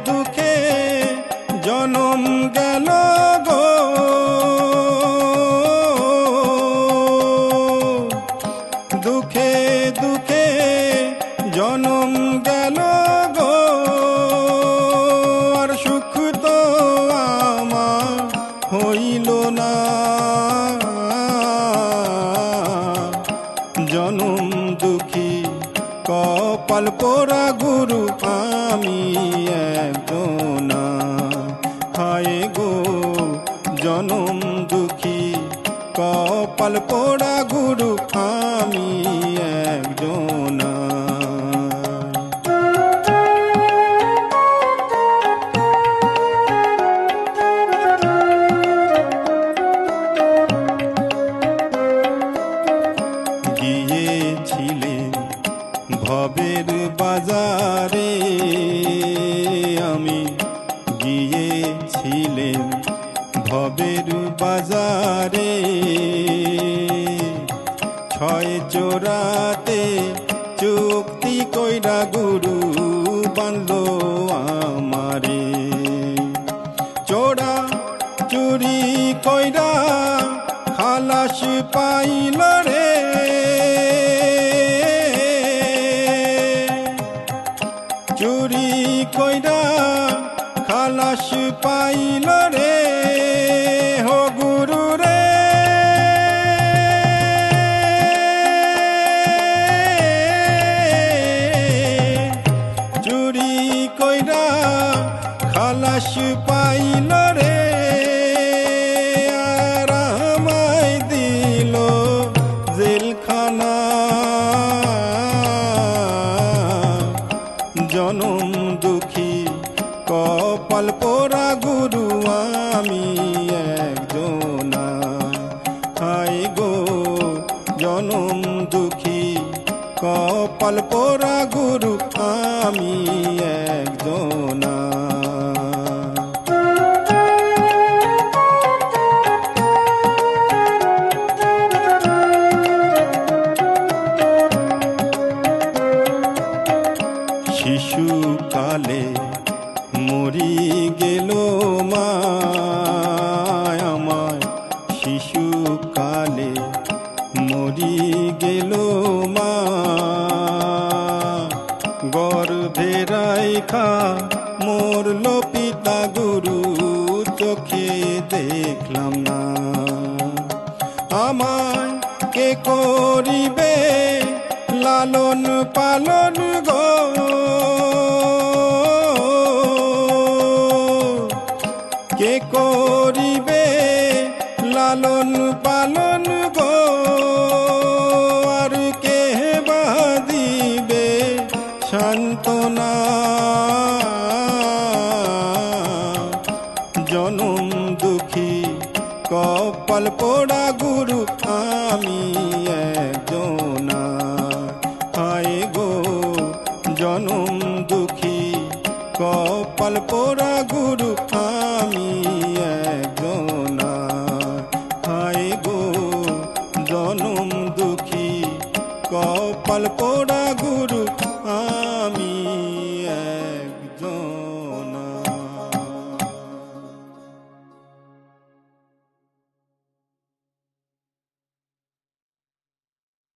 দুঃখে জনম গেল গো, দুঃখে দুঃখে জনম গেল গো, আর সুখ তো আমার হইল না। জনম দুঃখী কপাল পোড়া গুরু আমি একজনা, হায় গো জনম দুঃখী কপাল পোড়া গুরু আমি একজনা। গিয়েছিলেন ভবের বাজারে, আমি গিয়েছিলেন ভবের বাজারে, ছয় চোরাতে চুক্তি কইরা গুরু বান্ধ আমারে, চোরা চুরি কইরা খালাস পাইল রে, চুরি কইরা খালাস পাইল রে, হো গুরু রে চুরি কইরা খালাস পাইল রে, আর আমায় দিল জেলখানা। জনম দুঃখী কপাল পোড়া গুরু আমি একজনা, হায় গো জনম দুঃখী কপাল পোড়া গুরু আমি একজনা। শিশুকালে মরি গেল মা আমায়, শিশুকালে মরি গেল মা, গর্ভে রাইখা মরল পিতা গুরু চোখে দেখলাম না। আমায় কে করিবে লালন পালন গো, কে করিবে লালন পালন গো, আর কে বা দিবে সান্ত্বনা। জনম দুঃখী কপাল পোড়া গুরু আমি একজনা, হায় গো জনম দুঃখী কপাল পোড়া গুরু আমি একজনা, হায় গো জনম দুঃখী কপাল পোড়া